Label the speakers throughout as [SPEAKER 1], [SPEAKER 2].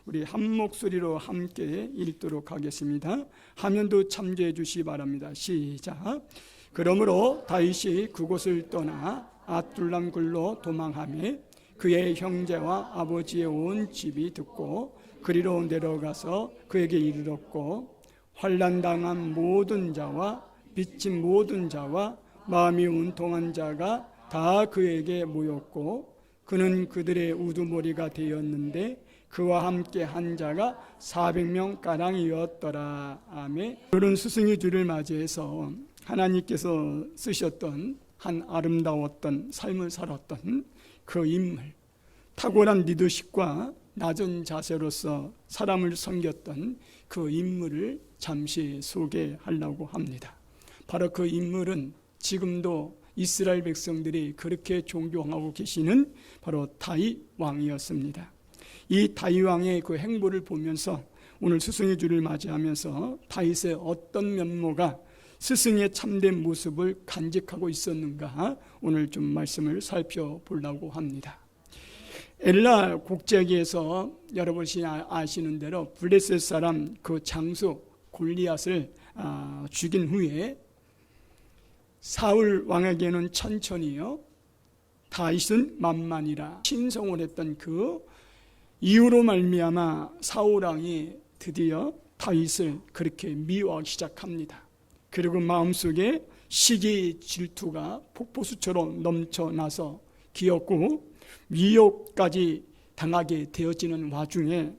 [SPEAKER 1] 우리 한 목소리로 함께 읽도록 하겠습니다. 화면도 참조해 주시기 바랍니다. 시작. 그러므로 다윗이 그곳을 떠나 아둘람 굴로 도망하며 그의 형제와 아버지의 온 집이 듣고 그리로 내려가서 그에게 이르렀고, 환난당한 모든 자와 빚진 모든 자와 마음이 운통한 자가 다 그에게 모였고, 그는 그들의 우두머리가 되었는데 그와 함께 한 자가 400명 가량이었더라. 아멘. 그런 스승의 주를 맞이해서 하나님께서 쓰셨던 한 아름다웠던 삶을 살았던 그 인물, 탁월한 리더십과 낮은 자세로서 사람을 섬겼던 그 인물을 잠시 소개하려고 합니다. 바로 그 인물은 지금도 이스라엘 백성들이 그렇게 존경하고 계시는 바로 다윗 왕이었습니다. 이 다윗 왕의 그 행보를 보면서 오늘 스승의 주를 맞이하면서 다윗의 어떤 면모가 스승의 참된 모습을 간직하고 있었는가, 오늘 좀 말씀을 살펴보려고 합니다. 엘라 곡제기에서 여러분이 아시는 대로 블레셋 사람 그 장수 골리앗을 죽인 후에 사울 왕에게는 천천히요, 다윗은 만만이라 신성을 했던 그 이유로 말미암아 사울 왕이 드디어 다윗을 그렇게 미워하기 시작합니다. 그리고 마음속에 시기 질투가 폭포수처럼 넘쳐나서 기었고 위협까지 당하게 되어지는 와중에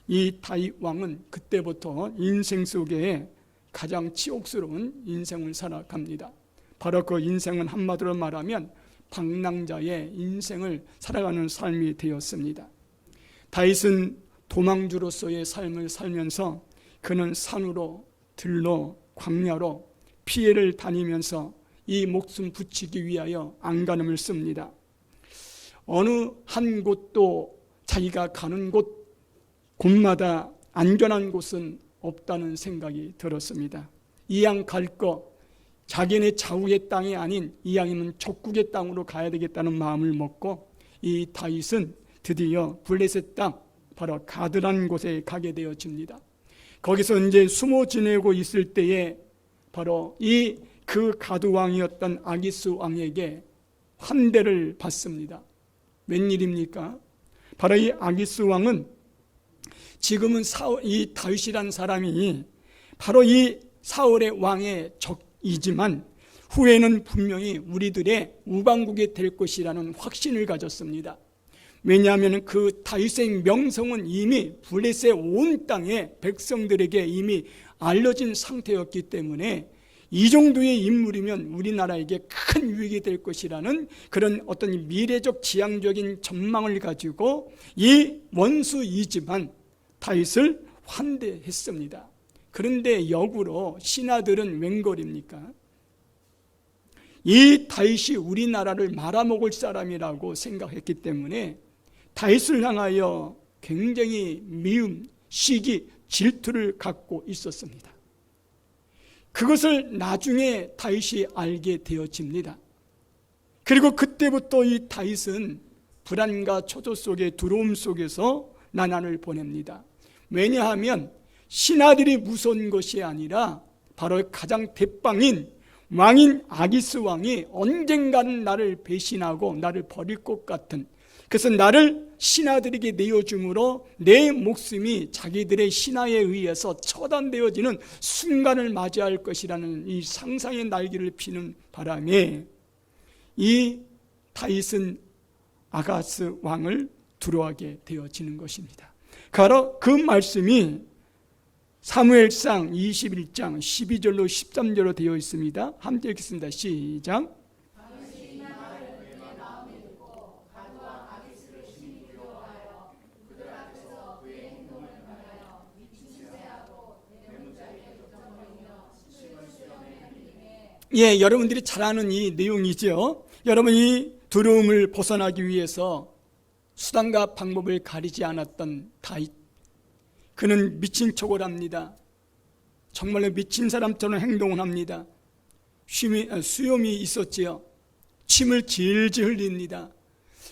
[SPEAKER 1] 이 다윗 왕은 그때부터 인생 속에 가장 치욕스러운 인생을 살아갑니다. 바로 그 인생은 한마디로 말하면 방랑자의 인생을 살아가는 삶이 되었습니다. 다윗은 도망주로서의 삶을 살면서 그는 산으로 들로 광야로 피해를 다니면서 이 목숨 붙이기 위하여 안간힘을 씁니다. 어느 한 곳도 자기가 가는 곳마다 안전한 곳은 없다는 생각이 들었습니다. 이왕 갈 거 자기네 좌우의 땅이 아닌 이왕이면 적국의 땅으로 가야 되겠다는 마음을 먹고 이 다윗은 드디어 블레셋 땅 바로 가드라는 곳에 가게 되어집니다. 거기서 이제 숨어 지내고 있을 때에 바로 이 그 가드 왕이었던 아기스 왕에게 환대를 받습니다. 웬일입니까? 바로 이 아기스 왕은 지금은 이 다윗이라는 사람이 바로 이 사울의 왕의 적이지만 후에는 분명히 우리들의 우방국이 될 것이라는 확신을 가졌습니다. 왜냐하면 그 다윗의 명성은 이미 블레셋 온 땅의 백성들에게 이미 알려진 상태였기 때문에 이 정도의 인물이면 우리나라에게 큰 유익이 될 것이라는 그런 어떤 미래적 지향적인 전망을 가지고 이 원수이지만 다윗을 환대했습니다. 그런데 역으로 신하들은 웬걸입니까? 이 다윗이 우리나라를 말아먹을 사람이라고 생각했기 때문에 다윗을 향하여 굉장히 미움, 시기, 질투를 갖고 있었습니다. 그것을 나중에 다윗이 알게 되어집니다. 그리고 그때부터 이 다윗은 불안과 초조 속의 두려움 속에서 나날을 보냅니다. 왜냐하면 신하들이 무서운 것이 아니라 바로 가장 대빵인 왕인 아기스 왕이 언젠가는 나를 배신하고 나를 버릴 것 같은, 그래서 나를 신하들에게 내어줌으로 내 목숨이 자기들의 신하에 의해서 처단되어지는 순간을 맞이할 것이라는 이 상상의 날개를 피는 바람에 이 다윗은 아가스 왕을 두려워하게 되어지는 것입니다. 바로 그 말씀이 사무엘상 21장 12절로 13절로 되어 있습니다. 함께 읽겠습니다. 시작. 예, 여러분들이 잘 아는 이 내용이죠. 여러분, 이 두려움을 벗어나기 위해서 수단과 방법을 가리지 않았던 다윗, 그는 미친 척을 합니다. 정말로 미친 사람처럼 행동을 합니다. 수염이 있었지요. 침을 질질 흘립니다.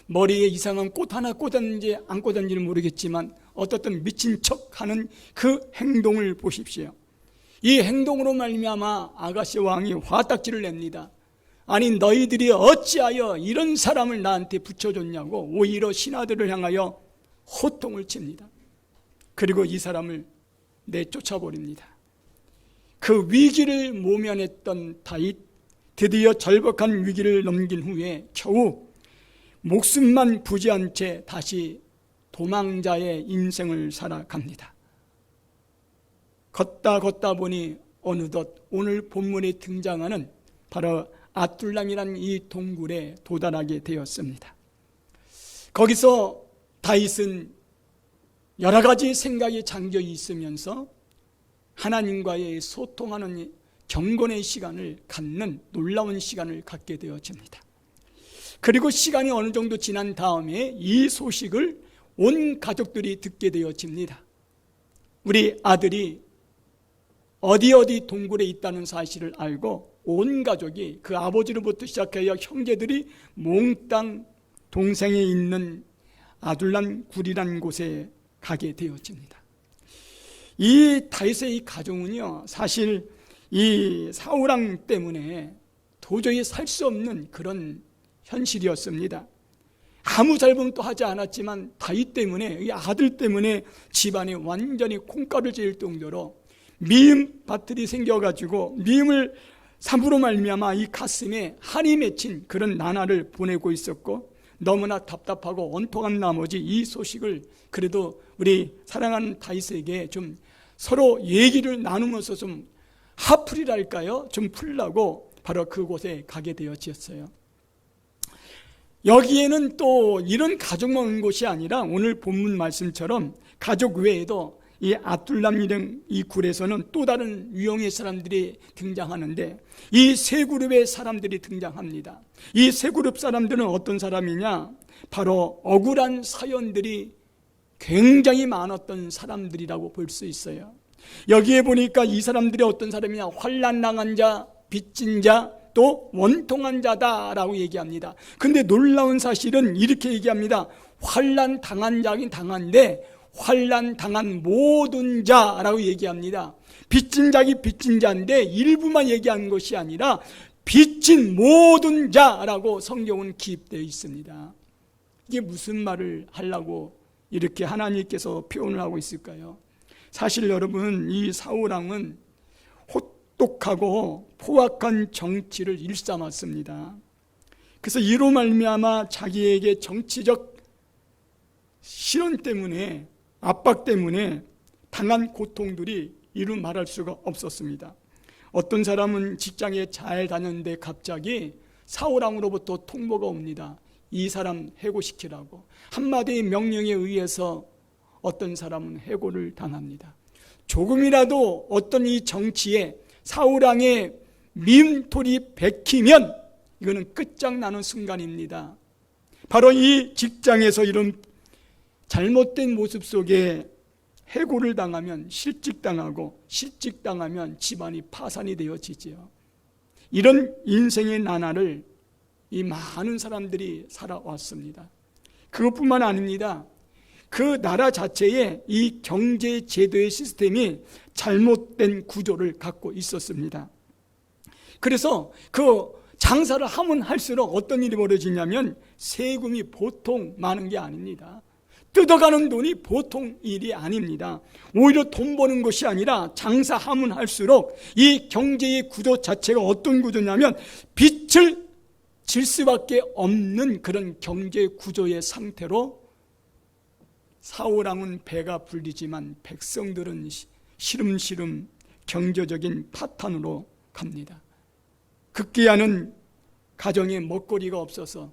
[SPEAKER 1] 머리에 이상한 꽃 하나 꽂았는지 안 꽂았는지는 모르겠지만 어떻든 미친 척하는 그 행동을 보십시오. 이 행동으로 말미암아 아가시 왕이 화딱지를 냅니다. 아니 너희들이 어찌하여 이런 사람을 나한테 붙여줬냐고 오히려 신하들을 향하여 호통을 칩니다. 그리고 이 사람을 내쫓아버립니다. 그 위기를 모면했던 다윗, 드디어 절박한 위기를 넘긴 후에 겨우 목숨만 부지한 채 다시 도망자의 인생을 살아갑니다. 걷다 보니 어느덧 오늘 본문에 등장하는 바로 아둘람이라는 이 동굴에 도달하게 되었습니다. 거기서 다윗은 여러 가지 생각이 잠겨 있으면서 하나님과의 소통하는 경건의 시간을 갖는 놀라운 시간을 갖게 되어집니다. 그리고 시간이 어느 정도 지난 다음에 이 소식을 온 가족들이 듣게 되어집니다. 우리 아들이 어디 동굴에 있다는 사실을 알고 온 가족이 그 아버지로부터 시작하여 형제들이 몽땅 동생에 있는 아둘람 굴이라는 곳에 가게 되어집니다. 이 다윗의 이 가정은요, 사실 이 사울왕 때문에 도저히 살 수 없는 그런 현실이었습니다. 아무 잘못도 하지 않았지만 다윗 때문에, 이 아들 때문에 집안이 완전히 콩가루 질 정도로 미움 밭들이 생겨가지고 미움을 삼으로 말미암아 이 가슴에 한이 맺힌 그런 나날을 보내고 있었고, 너무나 답답하고 원통한 나머지 이 소식을 그래도 우리 사랑하는 다윗에게 좀 서로 얘기를 나누면서 좀 화풀이랄까요? 좀 풀라고 바로 그곳에 가게 되어졌어요. 여기에는 또 이런 가족만 온 곳이 아니라 오늘 본문 말씀처럼 가족 외에도 이 아둘람이라는 이 굴에서는 또 다른 유형의 사람들이 등장하는데, 이 세 그룹의 사람들이 등장합니다. 이 세 그룹 사람들은 어떤 사람이냐? 바로 억울한 사연들이 굉장히 많았던 사람들이라고 볼 수 있어요. 여기에 보니까 이 사람들이 어떤 사람이냐? 환난 당한 자, 빚진 자, 또 원통한 자다라고 얘기합니다. 근데 놀라운 사실은 이렇게 얘기합니다. 환난 당한 자긴 당한데 환난 당한 모든 자라고 얘기합니다. 빚진 자기 빚진 자인데 일부만 얘기한 것이 아니라 빚진 모든 자라고 성경은 기입되어 있습니다. 이게 무슨 말을 하려고 이렇게 하나님께서 표현을 하고 있을까요? 사실 여러분, 이 사울왕은 혹독하고 포악한 정치를 일삼았습니다. 그래서 이로 말미암아 자기에게 정치적 실현 때문에, 압박 때문에 당한 고통들이 이루 말할 수가 없었습니다. 어떤 사람은 직장에 잘 다녔는데 갑자기 사울왕으로부터 통보가 옵니다. 이 사람 해고시키라고. 한마디의 명령에 의해서 어떤 사람은 해고를 당합니다. 조금이라도 어떤 이 정치에 사울왕의 미움돌이 베키면 이거는 끝장나는 순간입니다. 바로 이 직장에서 이런 잘못된 모습 속에 해고를 당하면 실직당하고, 실직당하면 집안이 파산이 되어지지요. 이런 인생의 나날을 이 많은 사람들이 살아왔습니다. 그것뿐만 아닙니다. 그 나라 자체에 이 경제 제도의 시스템이 잘못된 구조를 갖고 있었습니다. 그래서 그 장사를 하면 할수록 어떤 일이 벌어지냐면 세금이 보통 많은 게 아닙니다. 뜯어가는 돈이 보통 일이 아닙니다. 오히려 돈 버는 것이 아니라 장사하면 할수록 이 경제의 구조 자체가 어떤 구조냐면 빚을 질 수밖에 없는 그런 경제 구조의 상태로 사울왕은 배가 불리지만 백성들은 시름시름 경제적인 파탄으로 갑니다. 급기야는 가정에 먹거리가 없어서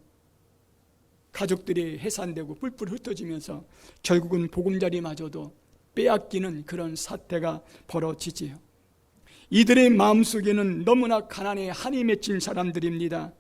[SPEAKER 1] 가족들이 해산되고 뿔뿔 흩어지면서 결국은 보금자리마저도 빼앗기는 그런 사태가 벌어지지요. 이들의 마음속에는 너무나 가난에 한이 맺힌 사람들입니다.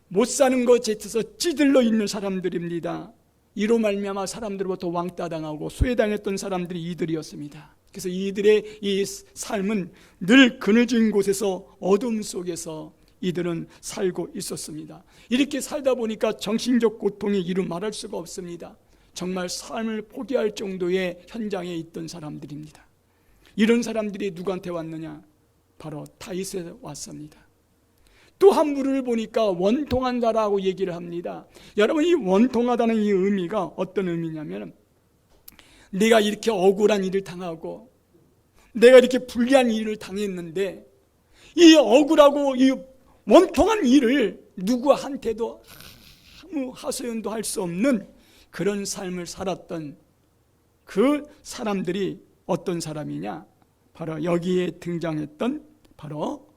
[SPEAKER 1] 못 사는 것에 있어서 찌들러 있는 사람들입니다. 이로 말미암아 사람들로부터 왕따당하고 소외당했던 사람들이 이들이었습니다. 그래서 이들의 이 삶은 늘 그늘진 곳에서 어둠 속에서 이들은 살고 있었습니다. 이렇게 살다 보니까 정신적 고통이 이루 말할 수가 없습니다. 정말 삶을 포기할 정도의 현장에 있던 사람들입니다. 이런 사람들이 누구한테 왔느냐? 바로 다윗에 왔습니다. 또 한 무리를 보니까 원통한 자라고 얘기를 합니다. 여러분, 이 원통하다는 이 의미가 어떤 의미냐면, 내가 이렇게 억울한 일을 당하고 내가 이렇게 불리한 일을 당했는데 이 억울하고 이 원통한 일을 누구한테도 아무 하소연도 할 수 없는 그런 삶을 살았던 그 사람들이 어떤 사람이냐? 바로 여기에 등장했던 바로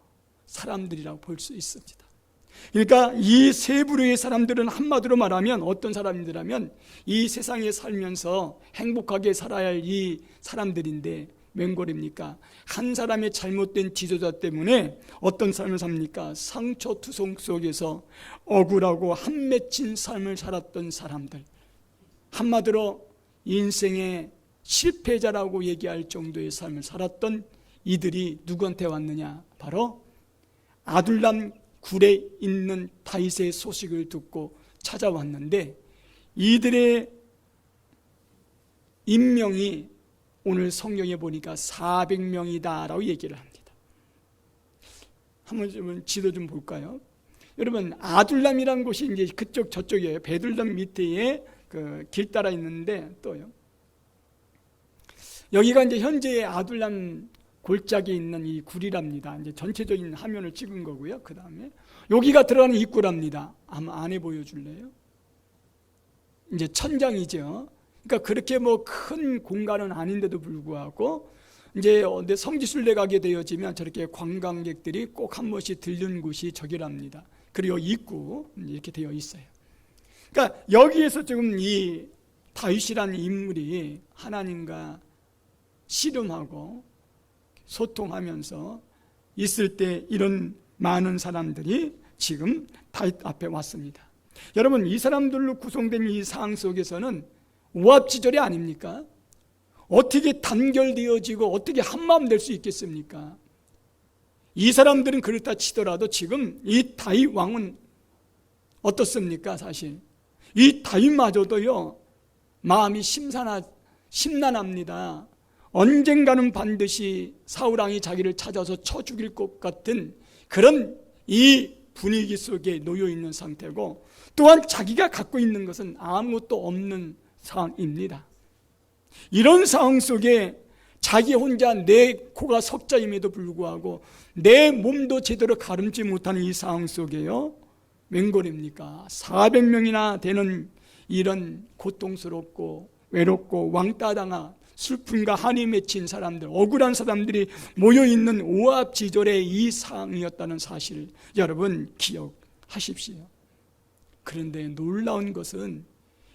[SPEAKER 1] 사람들이라고 볼 수 있습니다. 그러니까 이 세 부류의 사람들은 한마디로 말하면 어떤 사람들이라면 이 세상에 살면서 행복하게 살아야 할 이 사람들인데 웬걸입니까? 한 사람의 잘못된 지도자 때문에 어떤 삶을 삽니까? 상처투성 속에서 억울하고 한 맺힌 삶을 살았던 사람들, 한마디로 인생의 실패자라고 얘기할 정도의 삶을 살았던 이들이 누구한테 왔느냐? 바로 아둘람 굴에 있는 다윗의 소식을 듣고 찾아왔는데 이들의 인명이 오늘 성경에 보니까 400명이다 라고 얘기를 합니다. 한번 좀 지도 좀 볼까요? 여러분, 아둘람이라는 곳이 이제 그쪽 저쪽이에요. 베들람 밑에 그 길 따라 있는데 또요. 여기가 이제 현재의 아둘람 골짜기에 있는 이 굴이랍니다. 이제 전체적인 화면을 찍은 거고요. 그 다음에 여기가 들어가는 입구랍니다. 한번 안에 보여줄래요? 이제 천장이죠. 그러니까 그렇게 뭐 큰 공간은 아닌데도 불구하고 이제 성지순례 가게 되어지면 저렇게 관광객들이 꼭 한 번씩 들르는 곳이 저기랍니다. 그리고 입구 이렇게 되어 있어요. 그러니까 여기에서 지금 이 다윗이라는 인물이 하나님과 씨름하고 소통하면서 있을 때 이런 많은 사람들이 지금 다윗 앞에 왔습니다. 여러분, 이 사람들로 구성된 이 상황 속에서는 오합지졸이 아닙니까? 어떻게 단결되어지고 어떻게 한마음 될 수 있겠습니까? 이 사람들은 그렇다 치더라도 지금 이 다윗 왕은 어떻습니까? 사실 이 다윗마저도요 마음이 심란합니다. 언젠가는 반드시 사울왕이 자기를 찾아서 쳐 죽일 것 같은 그런 이 분위기 속에 놓여 있는 상태고, 또한 자기가 갖고 있는 것은 아무것도 없는 상황입니다. 이런 상황 속에 자기 혼자 내 코가 석자임에도 불구하고 내 몸도 제대로 가름지 못하는 이 상황 속에요, 웬걸입니까? 400명이나 되는 이런 고통스럽고 외롭고 왕따당한 슬픔과 한이 맺힌 사람들, 억울한 사람들이 모여있는 오합지졸의 이 상황이었다는 사실을 여러분 기억하십시오. 그런데 놀라운 것은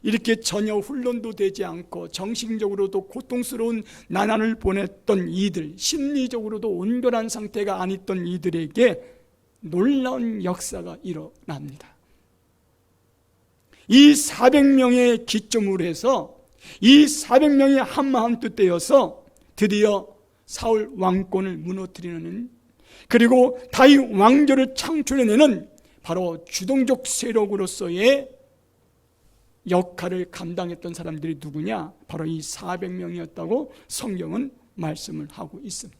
[SPEAKER 1] 이렇게 전혀 훈련도 되지 않고 정신적으로도 고통스러운 난안을 보냈던 이들, 심리적으로도 온전한 상태가 아니었던 이들에게 놀라운 역사가 일어납니다. 이 400명의 기점으로 해서 이 400명이 한마음 뜻되어서 드디어 사울 왕권을 무너뜨리는, 그리고 다윗 왕조를 창출해내는 바로 주동적 세력으로서의 역할을 감당했던 사람들이 누구냐? 바로 이 400명이었다고 성경은 말씀을 하고 있습니다.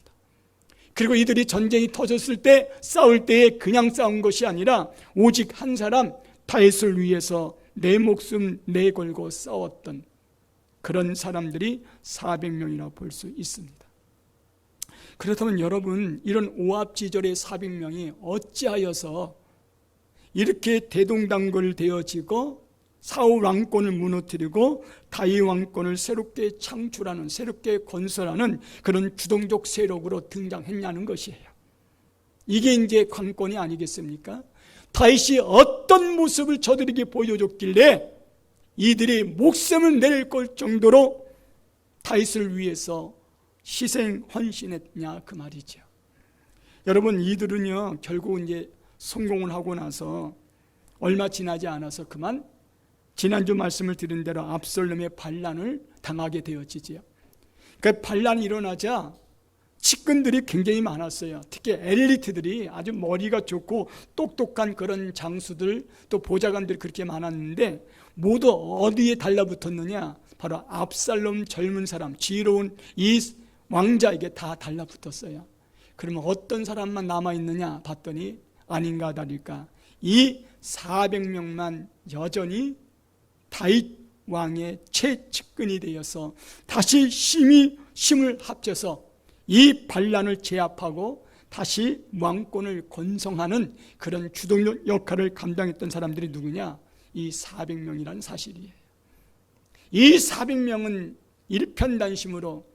[SPEAKER 1] 그리고 이들이 전쟁이 터졌을 때 싸울 때에 그냥 싸운 것이 아니라 오직 한 사람 다윗을 위해서 내 목숨 내걸고 싸웠던 그런 사람들이 400명이라고 볼 수 있습니다. 그렇다면 여러분, 이런 오합지졸의 400명이 어찌하여서 이렇게 대동단결되어지고 사울 왕권을 무너뜨리고 다윗 왕권을 새롭게 창출하는, 새롭게 건설하는 그런 주동적 세력으로 등장했냐는 것이에요. 이게 이제 관건이 아니겠습니까? 다윗이 어떤 모습을 저들에게 보여줬길래 이들이 목숨을 낼 걸 정도로 다윗을 위해서 희생 헌신했냐, 그 말이죠. 여러분, 이들은요 결국 이제 성공을 하고 나서 얼마 지나지 않아서 그만 지난주 말씀을 드린 대로 압살롬의 반란을 당하게 되어지지요. 그 반란이 일어나자 측근들이 굉장히 많았어요. 특히 엘리트들이, 아주 머리가 좋고 똑똑한 그런 장수들, 또 보좌관들이 그렇게 많았는데 모두 어디에 달라붙었느냐? 바로 압살롬 젊은 사람, 지혜로운 이 왕자에게 다 달라붙었어요. 그러면 어떤 사람만 남아있느냐 봤더니 아닌가 다를까 이 400명만 여전히 다윗 왕의 최측근이 되어서 다시 힘을 합쳐서 이 반란을 제압하고 다시 왕권을 건성하는 그런 주도적 역할을 감당했던 사람들이 누구냐? 이 400명이라는 사실이에요. 이 400명은 일편단심으로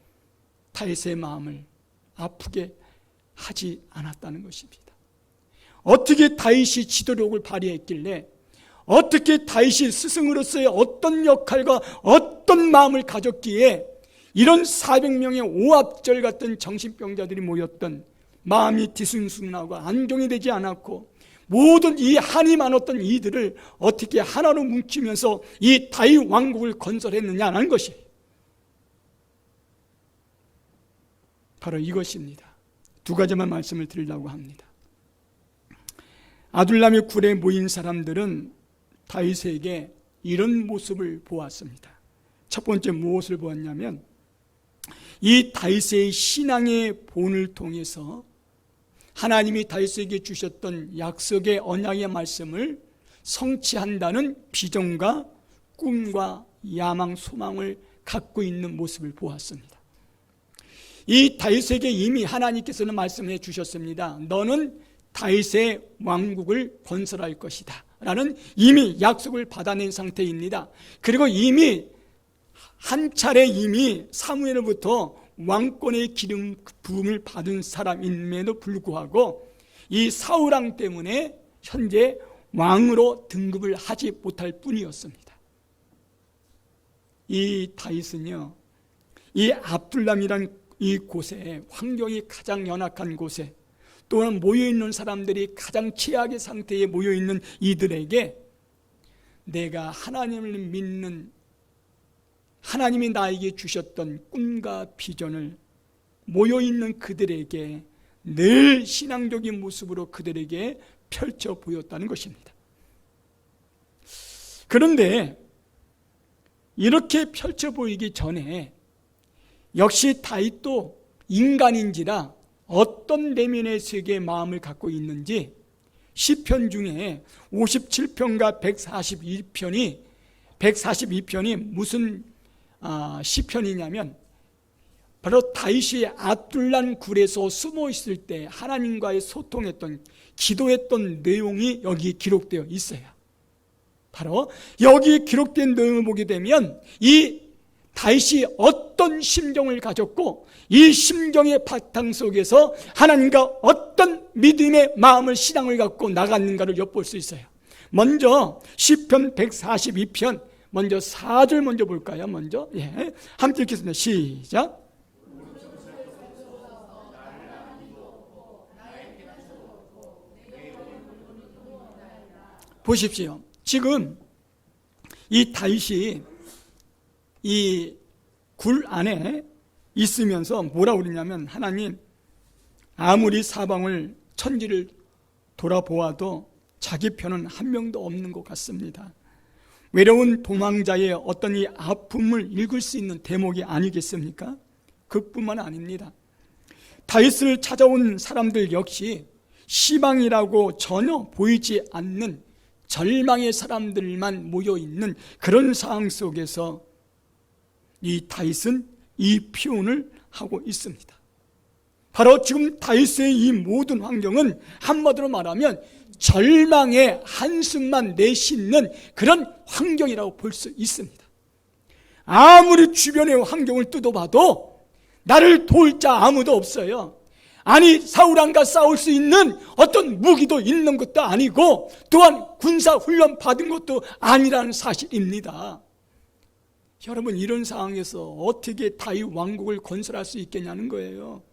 [SPEAKER 1] 다윗의 마음을 아프게 하지 않았다는 것입니다. 어떻게 다윗이 지도력을 발휘했길래, 어떻게 다윗이 스승으로서의 어떤 역할과 어떤 마음을 가졌기에 이런 400명의 오합절 같은 정신병자들이 모였던, 마음이 뒤숭숭하고 안정이 되지 않았고 모든 이 한이 많았던 이들을 어떻게 하나로 뭉치면서 이 다윗 왕국을 건설했느냐는 것이 바로 이것입니다. 두 가지만 말씀을 드리려고 합니다. 아둘람의 굴에 모인 사람들은 다윗에게 이런 모습을 보았습니다. 첫 번째 무엇을 보았냐면 이 다윗의 신앙의 본을 통해서 하나님이 다윗에게 주셨던 약속의 언약의 말씀을 성취한다는 비전과 꿈과 야망, 소망을 갖고 있는 모습을 보았습니다. 이 다윗에게 이미 하나님께서는 말씀해 주셨습니다. 너는 다윗의 왕국을 건설할 것이다 라는 이미 약속을 받아낸 상태입니다. 그리고 이미 한 차례 이미 사무엘로부터 왕권의 기름 부음을 받은 사람임에도 불구하고 이 사울왕 때문에 현재 왕으로 등극을 하지 못할 뿐이었습니다. 이 다윗은요, 이 압둘람이란 이 곳에, 환경이 가장 연약한 곳에, 또한 모여있는 사람들이 가장 최악의 상태에 모여있는 이들에게 내가 하나님을 믿는, 하나님이 나에게 주셨던 꿈과 비전을 모여있는 그들에게 늘 신앙적인 모습으로 그들에게 펼쳐 보였다는 것입니다. 그런데 이렇게 펼쳐 보이기 전에 역시 다윗도 인간인지라 어떤 내면의 세계의 마음을 갖고 있는지 시편 중에 57편과 142편이 무슨 시편이냐면 바로 다윗이 아둘람 굴에서 숨어 있을 때 하나님과의 소통했던, 기도했던 내용이 여기 기록되어 있어요. 바로 여기 기록된 내용을 보게 되면 이 다윗이 어떤 심정을 가졌고 이 심정의 바탕 속에서 하나님과 어떤 믿음의 마음을, 신앙을 갖고 나갔는가를 엿볼 수 있어요. 먼저 시편 142편 먼저 4절 먼저 볼까요? 먼저 함께 읽겠습니다. 시작. 보십시오. 지금 이 다윗이 이 굴 안에 있으면서 뭐라고 그러냐면, 하나님, 아무리 사방을 천지를 돌아보아도 자기 편은 한 명도 없는 것 같습니다. 외로운 도망자의 어떤 이 아픔을 읽을 수 있는 대목이 아니겠습니까? 그뿐만 아닙니다. 다윗을 찾아온 사람들 역시 시방이라고 전혀 보이지 않는 절망의 사람들만 모여있는 그런 상황 속에서 이 다윗은 이 표현을 하고 있습니다. 바로 지금 다윗의 이 모든 환경은 한마디로 말하면 절망의 한숨만 내쉬는 그런 환경이라고 볼 수 있습니다. 아무리 주변의 환경을 뜯어봐도 나를 도울 자 아무도 없어요. 아니, 사울왕과 싸울 수 있는 어떤 무기도 있는 것도 아니고 또한 군사 훈련 받은 것도 아니라는 사실입니다. 여러분, 이런 상황에서 어떻게 다윗 왕국을 건설할 수 있겠냐는 거예요.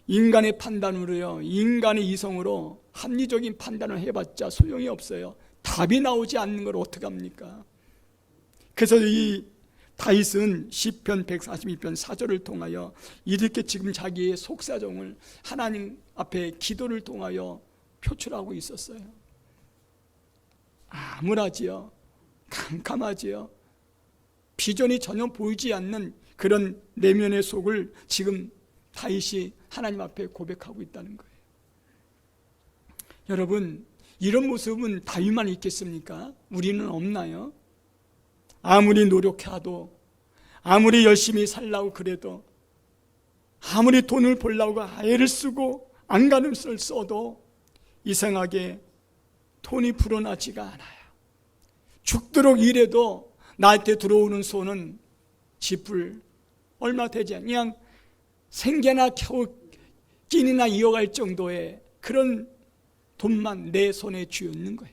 [SPEAKER 1] 인간의 판단으로요, 인간의 이성으로 합리적인 판단을 해봤자 소용이 없어요. 답이 나오지 않는 걸 어떡합니까? 그래서 이 다윗은 시편 142편 4절을 통하여 이렇게 지금 자기의 속사정을 하나님 앞에 기도를 통하여 표출하고 있었어요. 암울하지요. 캄캄하지요. 비전이 전혀 보이지 않는 그런 내면의 속을 지금 다윗이 하나님 앞에 고백하고 있다는 거예요. 여러분, 이런 모습은 다윗만 있겠습니까? 우리는 없나요? 아무리 노력해도, 아무리 열심히 살라고 그래도, 아무리 돈을 벌려고 애를 쓰고 안간힘을 써도 이상하게 돈이 불어나지가 않아요. 죽도록 일해도 나한테 들어오는 손은 지불 얼마 되지 않아요. 그냥 생계나 겨우 끼니나 이어갈 정도의 그런 돈만 내 손에 쥐어있는 거예요.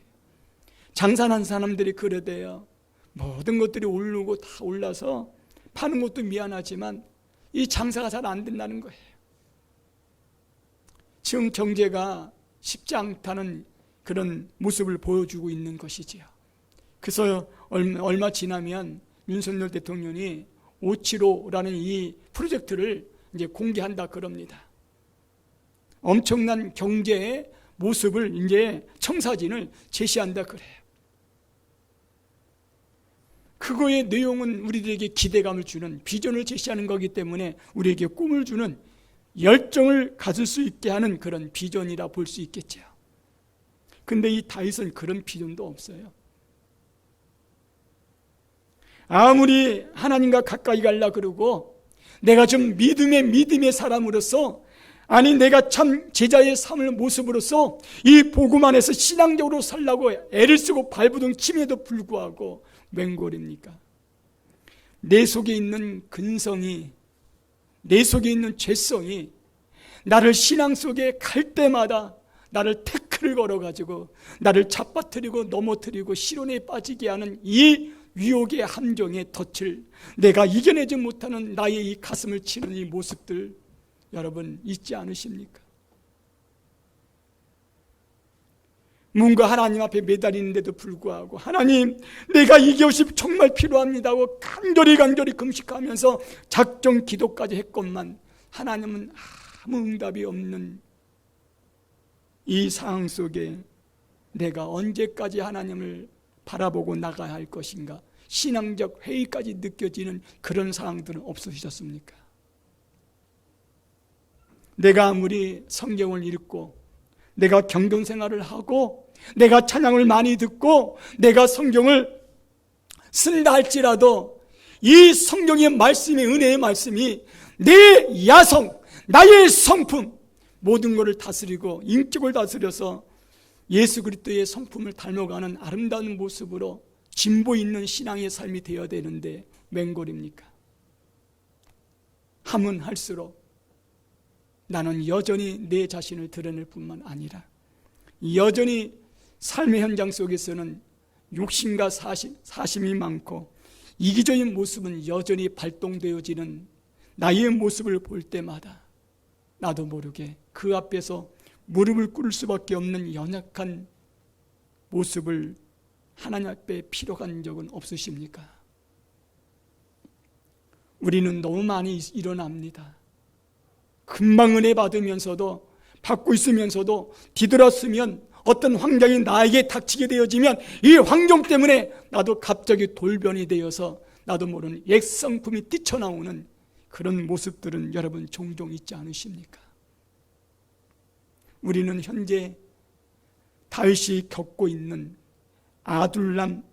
[SPEAKER 1] 장사하는 사람들이 그러대요. 모든 것들이 오르고 다 올라서 파는 것도 미안하지만 이 장사가 잘 안 된다는 거예요. 지금 경제가 쉽지 않다는 그런 모습을 보여주고 있는 것이지요. 그래서 얼마 지나면 윤석열 대통령이 575라는 이 프로젝트를 이제 공개한다 그럽니다. 엄청난 경제의 모습을 이제 청사진을 제시한다 그래요. 그거의 내용은 우리들에게 기대감을 주는 비전을 제시하는 거기 때문에 우리에게 꿈을 주는 열정을 가질 수 있게 하는 그런 비전이라 볼 수 있겠죠. 근데 이 다윗은 그런 비전도 없어요. 아무리 하나님과 가까이 가려고 그러고 내가 좀 믿음의 사람으로서, 아니 내가 참 제자의 삶을 모습으로서 이 복음 안에서 신앙적으로 살려고 애를 쓰고 발부둥 침에도 불구하고 웬골입니까? 내 속에 있는 근성이, 내 속에 있는 죄성이 나를 신앙 속에 갈 때마다 나를 태클을 걸어가지고 나를 잡아뜨리고 넘어뜨리고 실온에 빠지게 하는 이 유혹의 함정의 덫을 내가 이겨내지 못하는 나의 이 가슴을 치는 이 모습들 여러분 있지 않으십니까? 뭔가 하나님 앞에 매달리는데도 불구하고 하나님 내가 이 것이 정말 필요합니다 하고 간절히 금식하면서 작정 기도까지 했건만 하나님은 아무 응답이 없는 이 상황 속에 내가 언제까지 하나님을 바라보고 나가야 할 것인가, 신앙적 회의까지 느껴지는 그런 상황들은 없으셨습니까? 내가 아무리 성경을 읽고 내가 경건생활을 하고 내가 찬양을 많이 듣고 내가 성경을 쓴다 할지라도 이 성경의 말씀이, 은혜의 말씀이 내 야성, 나의 성품 모든 것을 다스리고 인격을 다스려서 예수 그리스도의 성품을 닮아가는 아름다운 모습으로 진보 있는 신앙의 삶이 되어야 되는데 웬골입니까? 하면 할수록 나는 여전히 내 자신을 드러낼 뿐만 아니라 여전히 삶의 현장 속에서는 욕심과 사심이 많고 이기적인 모습은 여전히 발동되어지는 나의 모습을 볼 때마다 나도 모르게 그 앞에서 무릎을 꿇을 수밖에 없는 연약한 모습을 하나님 앞에 피로간 적은 없으십니까? 우리는 너무 많이 일어납니다. 금방 은혜 받으면서도, 받고 있으면서도 뒤돌았으면 어떤 환경이 나에게 닥치게 되어지면 이 환경 때문에 나도 갑자기 돌변이 되어서 나도 모르는 옛 성품이 뛰쳐나오는 그런 모습들은 여러분 종종 있지 않으십니까? 우리는 현재 다윗이 겪고 있는 아둘람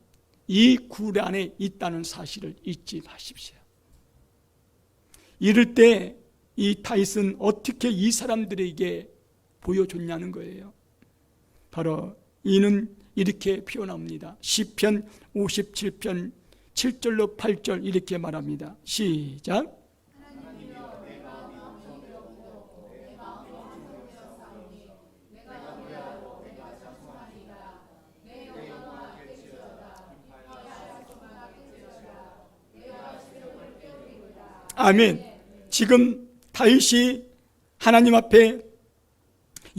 [SPEAKER 1] 이 굴 안에 있다는 사실을 잊지 마십시오. 이럴 때 이 다윗은 어떻게 이 사람들에게 보여줬냐는 거예요. 바로 이는 이렇게 표현합니다. 시편 57편 7절로 8절 이렇게 말합니다. 시작. 아멘. 지금 다윗이 하나님 앞에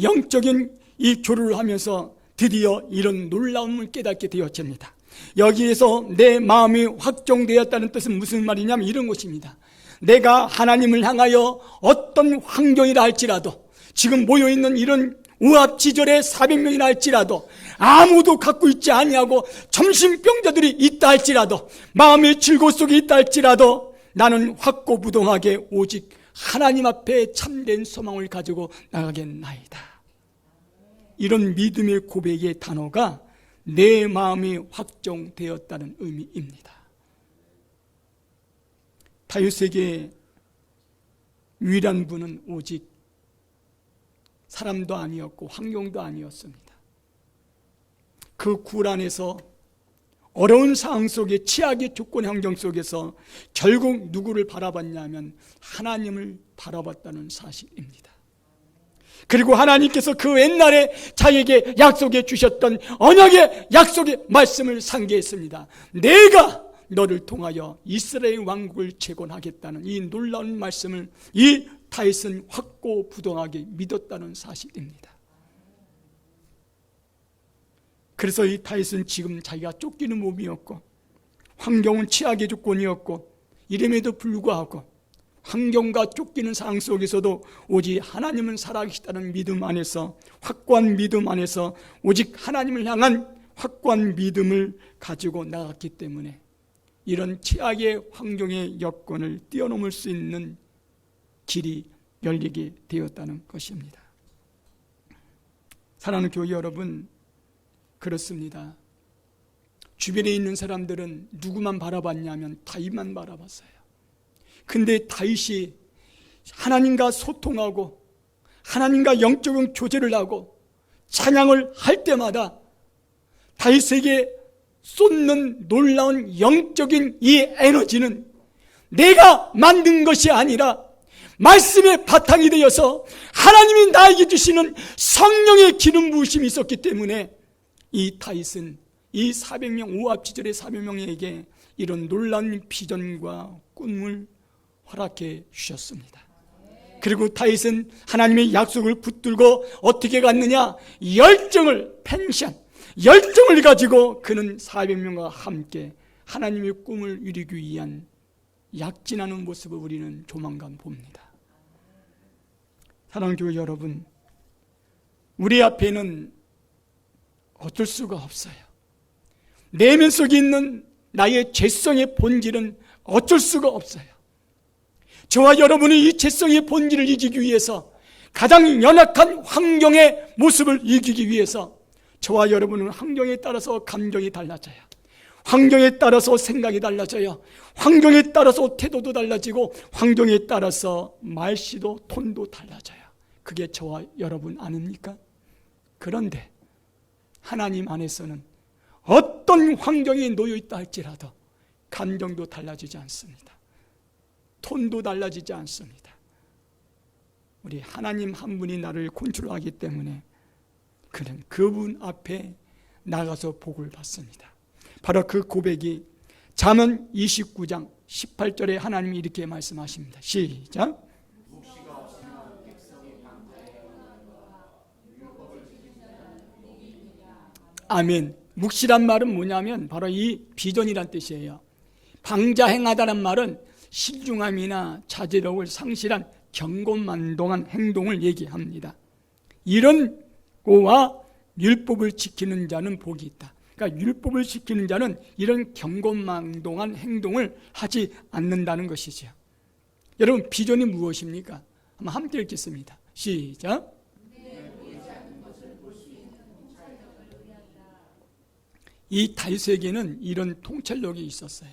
[SPEAKER 1] 영적인 이 교류를 하면서 드디어 이런 놀라움을 깨닫게 되었습니다. 여기에서 내 마음이 확정되었다는 뜻은 무슨 말이냐면 이런 것입니다. 내가 하나님을 향하여 어떤 환경이라 할지라도, 지금 모여있는 이런 우합지졸의 400명이나 할지라도 아무도 갖고 있지 아니하고 정신병자들이 있다 할지라도, 마음의 즐거움 속에 있다 할지라도 나는 확고부동하게 오직 하나님 앞에 참된 소망을 가지고 나가겠나이다. 이런 믿음의 고백의 단어가 내 마음이 확정되었다는 의미입니다. 다윗에게 유일한 분은 오직 사람도 아니었고 환경도 아니었습니다. 그 굴 안에서 어려운 상황 속에, 최악의 조건 환경 속에서 결국 누구를 바라봤냐면 하나님을 바라봤다는 사실입니다. 그리고 하나님께서 그 옛날에 자기에게 약속해 주셨던 언약의 약속의 말씀을 상기했습니다. 내가 너를 통하여 이스라엘 왕국을 재건하겠다는 이 놀라운 말씀을 이 다윗은 확고부동하게 믿었다는 사실입니다. 그래서 이 다윗은 지금 자기가 쫓기는 몸이었고 환경은 최악의 조건이었고 이름에도 불구하고 환경과 쫓기는 상황 속에서도 오직 하나님은 살아계시다는 믿음 안에서, 확고한 믿음 안에서 오직 하나님을 향한 확고한 믿음을 가지고 나갔기 때문에 이런 최악의 환경의 여건을 뛰어넘을 수 있는 길이 열리게 되었다는 것입니다. 사랑하는 교회 여러분, 그렇습니다. 주변에 있는 사람들은 누구만 바라봤냐면 다윗만 바라봤어요. 근데 다윗이 하나님과 소통하고 하나님과 영적인 교제를 하고 찬양을 할 때마다 다윗에게 쏟는 놀라운 영적인 이 에너지는 내가 만든 것이 아니라 말씀의 바탕이 되어서 하나님이 나에게 주시는 성령의 기름 부으심이 있었기 때문에 이 다윗은 이 400명, 오합지졸의 400명에게 이런 놀라운 비전과 꿈을 허락해 주셨습니다. 그리고 다윗은 하나님의 약속을 붙들고 어떻게 갔느냐? 열정을 가지고 그는 400명과 함께 하나님의 꿈을 이루기 위한 약진하는 모습을 우리는 조만간 봅니다. 사랑하는 교회 여러분, 우리 앞에는 어쩔 수가 없어요. 내면 속에 있는 나의 죄성의 본질은 어쩔 수가 없어요. 저와 여러분이 이 죄성의 본질을 이기기 위해서, 가장 연약한 환경의 모습을 이기기 위해서 저와 여러분은 환경에 따라서 감정이 달라져요. 환경에 따라서 생각이 달라져요. 환경에 따라서 태도도 달라지고 환경에 따라서 말씨도 톤도 달라져요. 그게 저와 여러분 아닙니까? 그런데 하나님 안에서는 어떤 환경에 놓여 있다 할지라도 감정도 달라지지 않습니다. 톤도 달라지지 않습니다. 우리 하나님 한 분이 나를 컨트롤하기 때문에 그는 그분 앞에 나가서 복을 받습니다. 바로 그 고백이 잠언 29장 18절에 하나님이 이렇게 말씀하십니다. 시작. 아멘. 묵시란 말은 뭐냐면 바로 이 비전이란 뜻이에요. 방자행하다는 말은 신중함이나 자제력을 상실한 경고만동한 행동을 얘기합니다. 이런 고와 율법을 지키는 자는 복이 있다. 그러니까 율법을 지키는 자는 이런 경고만동한 행동을 하지 않는다는 것이죠. 여러분, 비전이 무엇입니까? 한번 함께 읽겠습니다. 시작. 이 다윗에게는 이런 통찰력이 있었어요.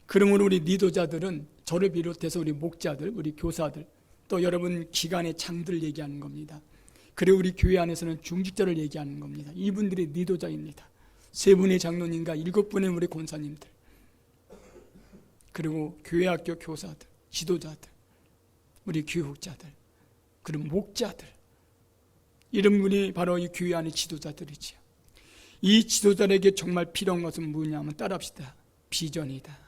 [SPEAKER 1] 그러므로 우리 리더자들은 저를 비롯해서 우리 목자들, 우리 교사들, 또 여러분 기관의 장들을 얘기하는 겁니다. 그리고 우리 교회 안에서는 중직자를 얘기하는 겁니다. 이분들이 리더자입니다. 3분의 장로님과 7분의 우리 권사님들, 그리고 교회학교 교사들, 지도자들, 우리 교육자들, 그리고 목자들, 이런 분이 바로 이 교회 안의 지도자들이죠. 이 지도자에게 정말 필요한 것은 뭐냐면 따라합시다. 비전이다.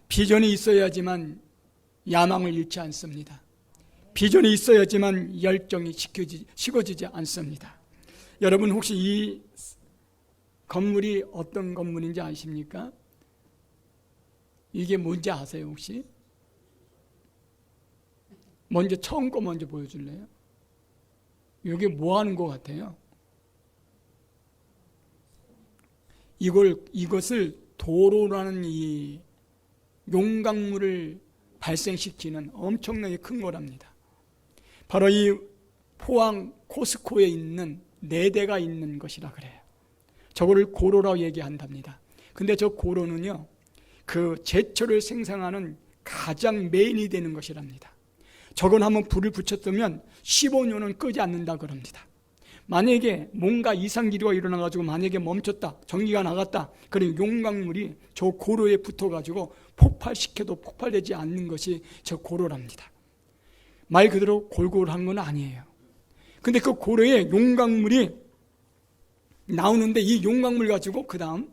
[SPEAKER 1] 비전이 있어야지만 야망을 잃지 않습니다. 비전이 있어야지만 열정이 식어지지 않습니다. 여러분, 혹시 이 건물이 어떤 건물인지 아십니까? 이게 뭔지 아세요 혹시? 먼저 처음 거 먼저 보여줄래요? 이게 뭐 하는 것 같아요? 이것을 도로라는 이 용광물을 발생시키는 엄청나게 큰 거랍니다. 바로 이 포항 코스코에 있는 4대가 있는 것이라 그래요. 저거를 고로라고 얘기한답니다. 근데 저 고로는요, 그 제철을 생산하는 가장 메인이 되는 것이랍니다. 저건 한번 불을 붙였으면 15년은 끄지 않는다 그럽니다. 만약에 뭔가 이상기류가 일어나가지고 만약에 멈췄다, 전기가 나갔다, 그럼 용광물이 저 고로에 붙어가지고 폭발시켜도 폭발되지 않는 것이 저 고로랍니다. 말 그대로 골골한 건 아니에요. 근데 그 고로에 용광물이 나오는데 이 용광물 가지고 그 다음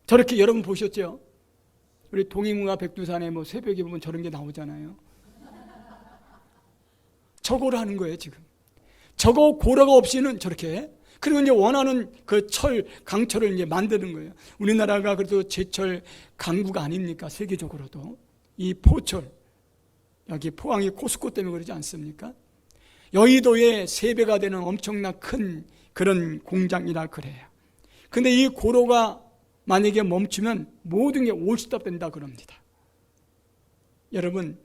[SPEAKER 1] 저렇게 여러분 보셨죠? 우리 동해문화 백두산에 뭐 새벽에 보면 저런 게 나오잖아요. 저거를 하는 거예요 지금. 저거 고로가 없이는 저렇게. 그리고 이제 원하는 그 강철을 이제 만드는 거예요. 우리나라가 그래도 제철 강국 아닙니까? 세계적으로도. 이 포철, 여기 포항이 코스코 때문에 그러지 않습니까? 여의도의 3배가 되는 엄청난 큰 그런 공장이라 그래요. 근데 이 고로가 만약에 멈추면 모든 게 올스톱된다 그럽니다. 여러분,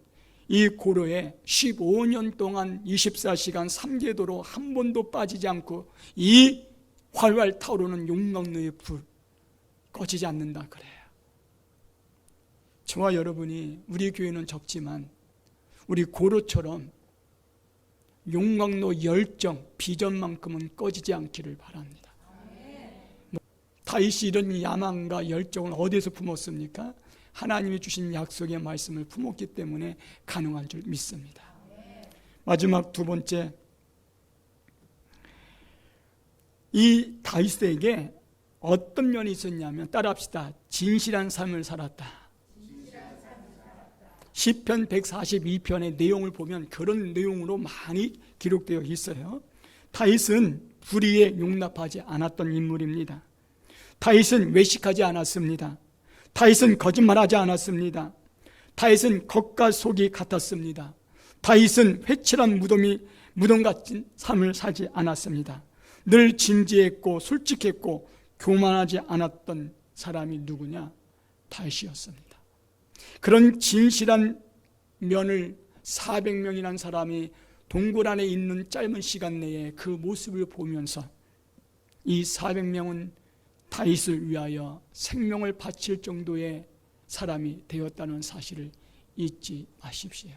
[SPEAKER 1] 이 고로에 15년 동안 24시간 3계도로 한 번도 빠지지 않고 이 활활 타오르는 용광로의 불 꺼지지 않는다 그래요. 저와 여러분이, 우리 교회는 적지만 우리 고로처럼 용광로 열정, 비전만큼은 꺼지지 않기를 바랍니다. 다윗이 이런 야망과 열정을 어디에서 품었습니까? 하나님이 주신 약속의 말씀을 품었기 때문에 가능한 줄 믿습니다. 마지막 2번째, 이 다윗에게 어떤 면이 있었냐면, 따라합시다. 진실한 삶을 살았다. 시편 142편의 내용을 보면 그런 내용으로 많이 기록되어 있어요. 다윗은 불의에 용납하지 않았던 인물입니다. 다윗은 외식하지 않았습니다. 다윗은 거짓말하지 않았습니다. 다윗은 겉과 속이 같았습니다. 다윗은 회칠한 무덤 같은 삶을 살지 않았습니다. 늘 진지했고 솔직했고 교만하지 않았던 사람이 누구냐? 다윗이었습니다. 그런 진실한 면을 400명이라는 사람이 동굴 안에 있는 짧은 시간 내에 그 모습을 보면서 이 400명은 다윗을 위하여 생명을 바칠 정도의 사람이 되었다는 사실을 잊지 마십시오.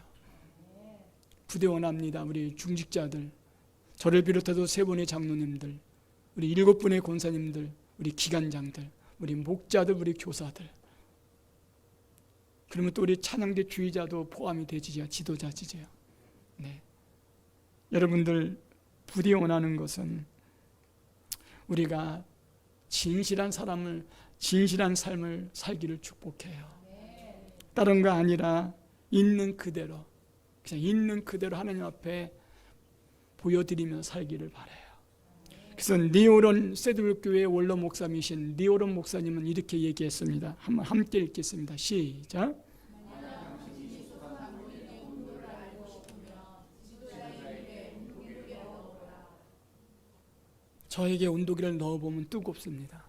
[SPEAKER 1] 부대원합니다. 우리 중직자들, 저를 비롯해서 3분의 장로님들, 우리 7분의 권사님들, 우리 기관장들, 우리 목자들, 우리 교사들, 그러면 또 우리 찬양대 주의자도 포함이 되지요. 지도자지요. 네. 여러분들, 부디 원하는 것은 우리가 진실한 삶을 살기를 축복해요. 다른 거 아니라 있는 그대로, 그냥 있는 그대로 하나님 앞에 보여드리며 살기를 바라요. 그래서 니오론 세드윌교회 원로 목사이신 니오론 목사님은 이렇게 얘기했습니다. 한번 함께 읽겠습니다. 시작. 저에게 온도계를 넣어보면 뜨겁습니다.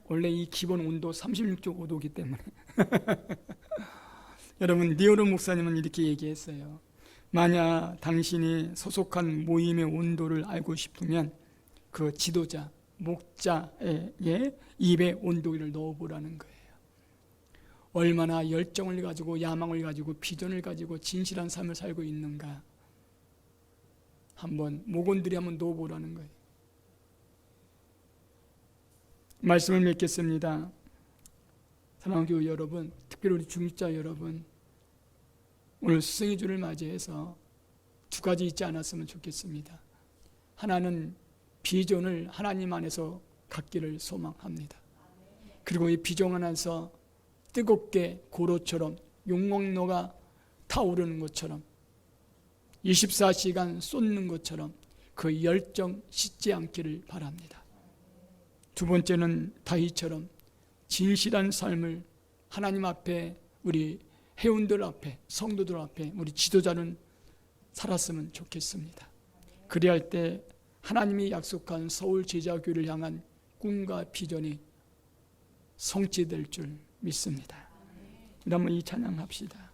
[SPEAKER 1] 원래 이 기본 온도 36.5도이기 때문에. 여러분, 니오론 목사님은 이렇게 얘기했어요. 만약 당신이 소속한 모임의 온도를 알고 싶으면 그 지도자, 목자의 입에 온도계를 넣어보라는 거예요. 얼마나 열정을 가지고, 야망을 가지고, 비전을 가지고 진실한 삶을 살고 있는가 한번 목원들이 한번 넣어보라는 거예요. 말씀을 맺겠습니다. 사랑하는 교회 여러분, 특별히 우리 중직자 여러분, 오늘 스승의 주를 맞이해서 2가지 잊지 않았으면 좋겠습니다. 하나는 비전을 하나님 안에서 갖기를 소망합니다. 그리고 이 비전 안에서 뜨겁게 고로처럼 용광로가 타오르는 것처럼 24시간 쏟는 것처럼 그 열정 식지 않기를 바랍니다. 2번째는 다윗처럼 진실한 삶을 하나님 앞에, 우리 회원들 앞에, 성도들 앞에, 우리 지도자는 살았으면 좋겠습니다. 그리할 때 하나님이 약속한 서울 제자교회를 향한 꿈과 비전이 성취될 줄 믿습니다. 우리 한번 이 찬양합시다.